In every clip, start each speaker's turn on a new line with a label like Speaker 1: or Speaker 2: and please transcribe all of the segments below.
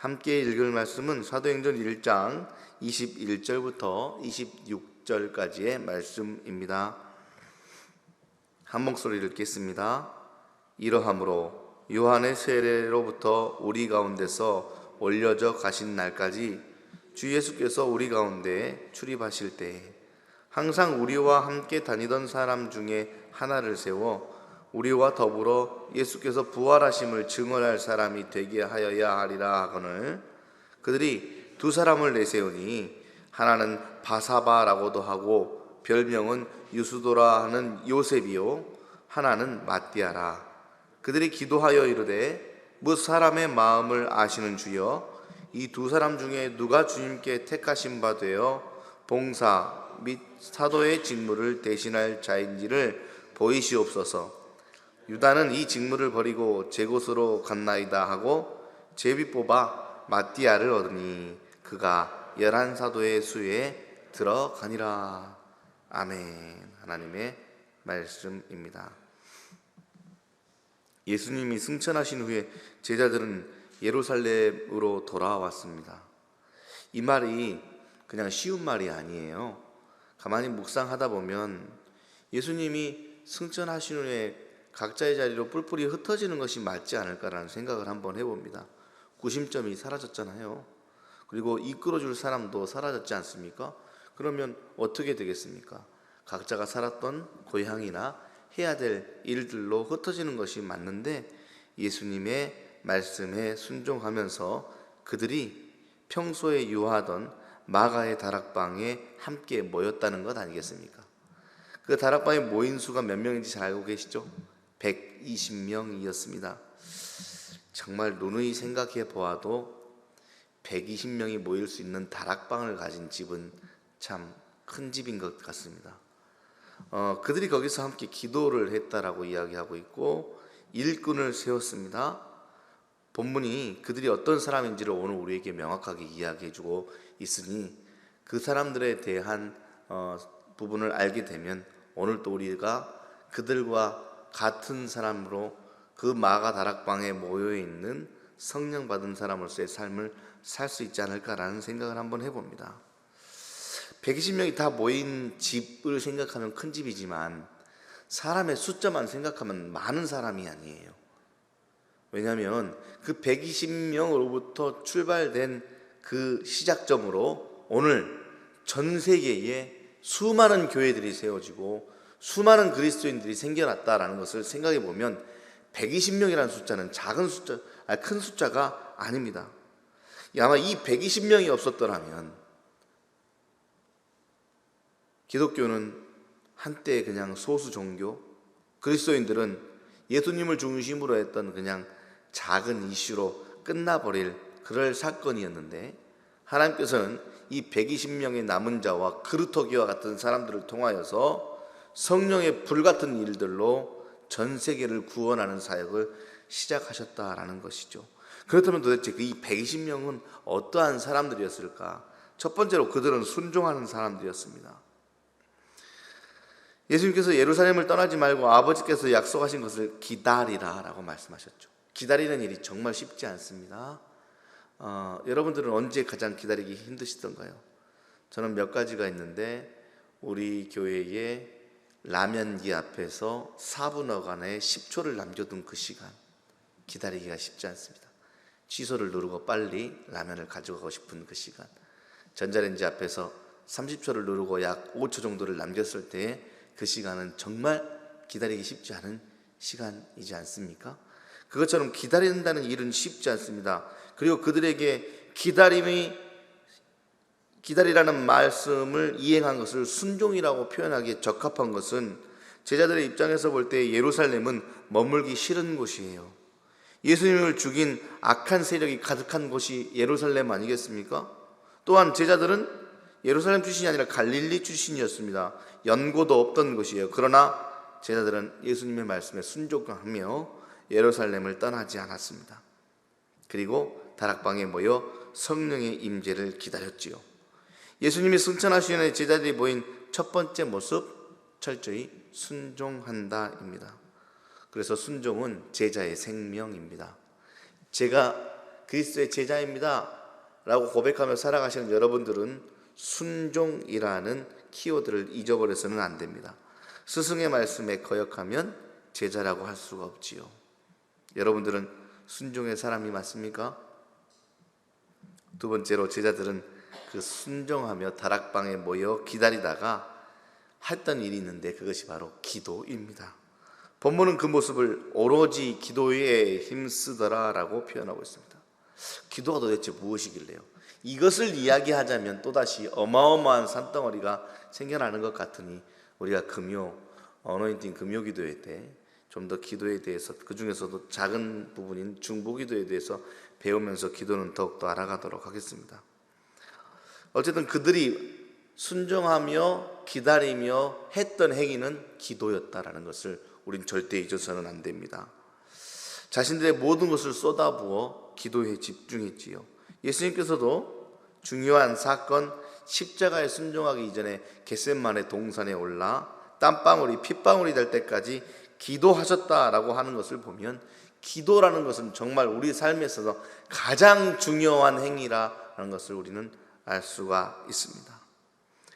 Speaker 1: 함께 읽을 말씀은 사도행전 1장 21절부터 26절까지의 말씀입니다. 한 목소리를 읽겠습니다. 이러함으로 요한의 세례로부터 우리 가운데서 올려져 가신 날까지 주 예수께서 우리 가운데 출입하실 때에 항상 우리와 함께 다니던 사람 중에 하나를 세워 우리와 더불어 예수께서 부활하심을 증언할 사람이 되게 하여야 하리라 하거늘 그들이 두 사람을 내세우니 하나는 바사바라고도 하고 별명은 유수도라 하는 요셉이요 하나는 matti아라. 그들이 기도하여 이르되 뭇 사람의 마음을 아시는 주여 이 두 사람 중에 누가 주님께 택하신 바 되어 봉사 및 사도의 직무를 대신할 자인지를 보이시옵소서. 유다는 이 직무를 버리고 제 곳으로 갔나이다 하고 제비 뽑아 matti아를 얻으니 그가 11사도의 수에 들어가니라. 아멘. 하나님의 말씀입니다. 예수님이 승천하신 후에 제자들은 예루살렘으로 돌아왔습니다. 이 말이 그냥 쉬운 말이 아니에요. 가만히 묵상하다 보면 예수님이 승천하신 후에 각자의 자리로 뿔뿔이 흩어지는 것이 맞지 않을까라는 생각을 한번 해봅니다. 구심점이 사라졌잖아요. 그리고 이끌어줄 사람도 사라졌지 않습니까? 그러면 어떻게 되겠습니까? 각자가 살았던 고향이나 해야 될 일들로 흩어지는 것이 맞는데 예수님의 말씀에 순종하면서 그들이 평소에 유하던 마가의 다락방에 함께 모였다는 것 아니겠습니까? 그 다락방에 모인 수가 몇 명인지 잘 알고 계시죠? 120명이었습니다. 정말 누누이 생각해 보아도 120명이 모일 수 있는 다락방을 가진 집은 참 큰 집인 것 같습니다. 그들이 거기서 함께 기도를 했다라고 이야기하고 있고 일꾼을 세웠습니다. 본문이 그들이 어떤 사람인지를 오늘 우리에게 명확하게 이야기해주고 있으니 그 사람들에 대한 부분을 알게 되면 오늘 또 우리가 그들과 같은 사람으로 그 마가 다락방에 모여있는 성령 받은 사람으로서의 삶을 살 수 있지 않을까라는 생각을 한번 해봅니다. 120명이 다 모인 집을 생각하면 큰 집이지만 사람의 숫자만 생각하면 많은 사람이 아니에요. 왜냐하면 그 120명으로부터 출발된 그 시작점으로 오늘 전 세계에 수많은 교회들이 세워지고 수많은 그리스도인들이 생겨났다라는 것을 생각해 보면 120명이라는 숫자는 큰 숫자가 아닙니다. 아마 이 120명이 없었더라면 기독교는 한때 그냥 소수 종교, 그리스도인들은 예수님을 중심으로 했던 그냥 작은 이슈로 끝나버릴 그럴 사건이었는데 하나님께서는 이 120명의 남은 자와 그루터기와 같은 사람들을 통하여서 성령의 불같은 일들로 전 세계를 구원하는 사역을 시작하셨다라는 것이죠. 그렇다면 도대체 이 120명은 어떠한 사람들이었을까? 첫 번째로 그들은 순종하는 사람들이었습니다. 예수님께서 예루살렘을 떠나지 말고 아버지께서 약속하신 것을 기다리라 라고 말씀하셨죠. 기다리는 일이 정말 쉽지 않습니다. 여러분들은 언제 가장 기다리기 힘드시던가요? 저는 몇 가지가 있는데 우리 교회의 라면기 앞에서 4분여간의 10초를 남겨둔 그 시간 기다리기가 쉽지 않습니다. 취소를 누르고 빨리 라면을 가져가고 싶은 그 시간, 전자레인지 앞에서 30초를 누르고 약 5초 정도를 남겼을 때의 그 시간은 정말 기다리기 쉽지 않은 시간이지 않습니까? 그것처럼 기다린다는 일은 쉽지 않습니다. 그리고 그들에게 기다리라는 말씀을 이행한 것을 순종이라고 표현하기에 적합한 것은 제자들의 입장에서 볼 때 예루살렘은 머물기 싫은 곳이에요. 예수님을 죽인 악한 세력이 가득한 곳이 예루살렘 아니겠습니까? 또한 제자들은 예루살렘 출신이 아니라 갈릴리 출신이었습니다. 연고도 없던 곳이에요. 그러나 제자들은 예수님의 말씀에 순종하며 예루살렘을 떠나지 않았습니다. 그리고 다락방에 모여 성령의 임재를 기다렸지요. 예수님이 승천하시는 제자들이 보인 첫 번째 모습, 철저히 순종한다입니다. 그래서 순종은 제자의 생명입니다. 제가 그리스도의 제자입니다 라고 고백하며 살아가시는 여러분들은 순종이라는 키워드를 잊어버려서는 안 됩니다. 스승의 말씀에 거역하면 제자라고 할 수가 없지요. 여러분들은 순종의 사람이 맞습니까? 두 번째로, 제자들은 그 순종하며 다락방에 모여 기다리다가 했던 일이 있는데 그것이 바로 기도입니다. 본문은 그 모습을 오로지 기도에 힘쓰더라라고 표현하고 있습니다. 기도가 도대체 무엇이길래요? 이것을 이야기하자면 또다시 어마어마한 산덩어리가 생겨나는 것 같으니 우리가 어노인팅 금요 기도회 때 좀 더 기도에 대해서, 그 중에서도 작은 부분인 중보 기도에 대해서 배우면서 기도는 더욱더 알아가도록 하겠습니다. 어쨌든 그들이 순종하며 기다리며 했던 행위는 기도였다라는 것을 우린 절대 잊어서는 안 됩니다. 자신들의 모든 것을 쏟아부어 기도에 집중했지요. 예수님께서도 중요한 사건, 십자가에 순종하기 이전에 겟세마네 동산에 올라 땀방울이 핏방울이 될 때까지 기도하셨다라고 하는 것을 보면, 기도라는 것은 정말 우리 삶에서 가장 중요한 행위라는 것을 우리는 알 수가 있습니다.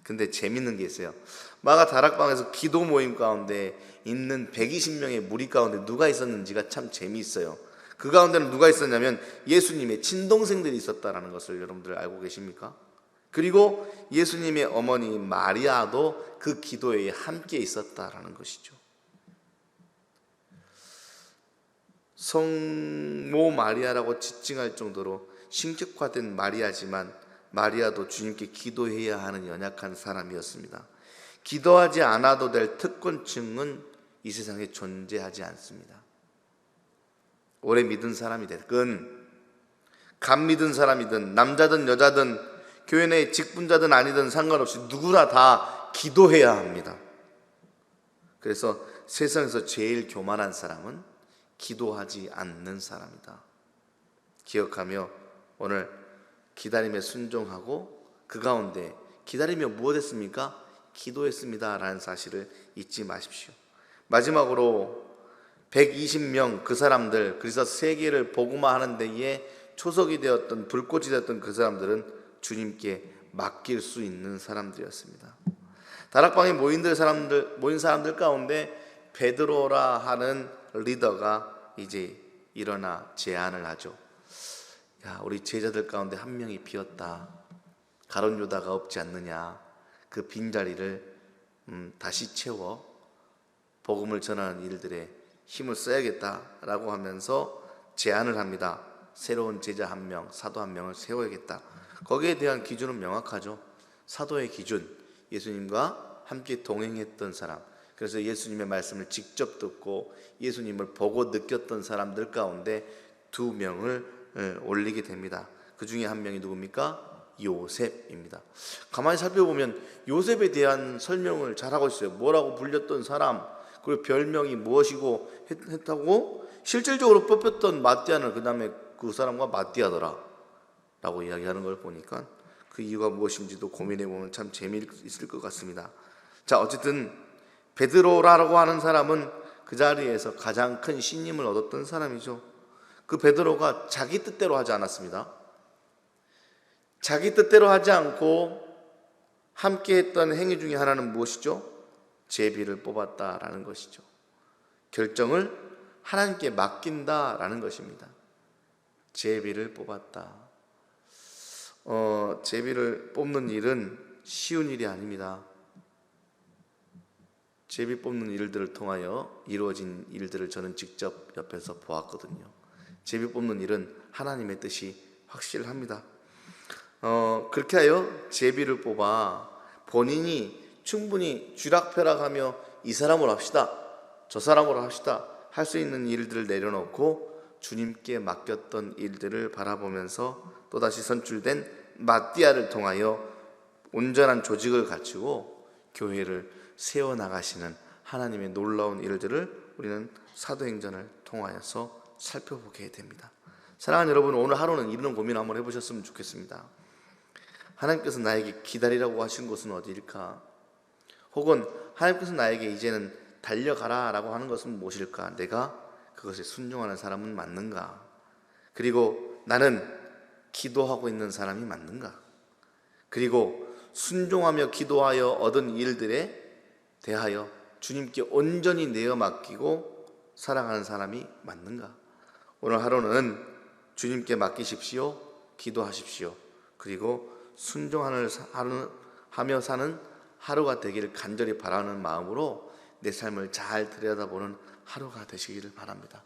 Speaker 1: 근데 재밌는 게 있어요. 마가 다락방에서 기도 모임 가운데 있는 120명의 무리 가운데 누가 있었는지가 참 재미있어요. 그 가운데는 누가 있었냐면 예수님의 친동생들이 있었다는 것을 여러분들 알고 계십니까? 그리고 예수님의 어머니 마리아도 그 기도에 함께 있었다는 것이죠. 성모 마리아라고 지칭할 정도로 신격화된 마리아지만 마리아도 주님께 기도해야 하는 연약한 사람이었습니다. 기도하지 않아도 될 특권층은 이 세상에 존재하지 않습니다. 오래 믿은 사람이 됐건 감 믿은 사람이든 남자든 여자든 교회 내 직분자든 아니든 상관없이 누구나 다 기도해야 합니다. 그래서 세상에서 제일 교만한 사람은 기도하지 않는 사람이다. 기억하며 오늘 기다림에 순종하고 그 가운데 기다리며 무엇 했습니까? 기도했습니다 라는 사실을 잊지 마십시오. 마지막으로 120명 그 사람들, 그래서 세계를 복음화하는 데에 초석이 되었던, 불꽃이 되었던 그 사람들은 주님께 맡길 수 있는 사람들이었습니다. 다락방에 모인 사람들 가운데 베드로라 하는 리더가 이제 일어나 제안을 하죠. 야, 우리 제자들 가운데 한 명이 비었다. 가룟 유다가 없지 않느냐. 그 빈자리를 다시 채워 복음을 전하는 일들에 힘을 써야겠다라고 하면서 제안을 합니다. 새로운 제자 한 명, 사도 한 명을 세워야겠다. 거기에 대한 기준은 명확하죠. 사도의 기준, 예수님과 함께 동행했던 사람, 그래서 예수님의 말씀을 직접 듣고 예수님을 보고 느꼈던 사람들 가운데 2명을 올리게 됩니다. 그 중에 한 명이 누굽니까? 요셉입니다. 가만히 살펴보면 요셉에 대한 설명을 잘하고 있어요. 뭐라고 불렸던 사람, 그리고 별명이 무엇이고 했다고, 실질적으로 뽑혔던 마띠아는 그 다음에 그 사람과 마띠아더라 라고 이야기하는 걸 보니까 그 이유가 무엇인지도 고민해보면 참 재미있을 것 같습니다. 자, 어쨌든 베드로라고 하는 사람은 그 자리에서 가장 큰 신임을 얻었던 사람이죠. 그 베드로가 자기 뜻대로 하지 않았습니다. 자기 뜻대로 하지 않고 함께 했던 행위 중에 하나는 무엇이죠? 제비를 뽑았다라는 것이죠. 결정을 하나님께 맡긴다라는 것입니다. 제비를 뽑았다. 제비를 뽑는 일은 쉬운 일이 아닙니다. 제비 뽑는 일들을 통하여 이루어진 일들을 저는 직접 옆에서 보았거든요. 제비 뽑는 일은 하나님의 뜻이 확실합니다. 그렇게 하여 제비를 뽑아 본인이 충분히 쥐락펴락하며 이 사람으로 합시다, 저 사람으로 합시다 할 수 있는 일들을 내려놓고 주님께 맡겼던 일들을 바라보면서 또다시 선출된 마띠아를 통하여 온전한 조직을 갖추고 교회를 세워나가시는 하나님의 놀라운 일들을 우리는 사도행전을 통하여서 살펴보게 됩니다. 사랑하는 여러분, 오늘 하루는 이런 고민 한번 해보셨으면 좋겠습니다. 하나님께서 나에게 기다리라고 하신 곳은 어디일까? 혹은 하나님께서 나에게 이제는 달려가라 라고 하는 것은 무엇일까? 내가 그것에 순종하는 사람은 맞는가? 그리고 나는 기도하고 있는 사람이 맞는가? 그리고 순종하며 기도하여 얻은 일들에 대하여 주님께 온전히 내어 맡기고 살아가는 사람이 맞는가? 오늘 하루는 주님께 맡기십시오. 기도하십시오. 그리고 순종하며 사는 하루가 되기를 간절히 바라는 마음으로 내 삶을 잘 들여다보는 하루가 되시기를 바랍니다.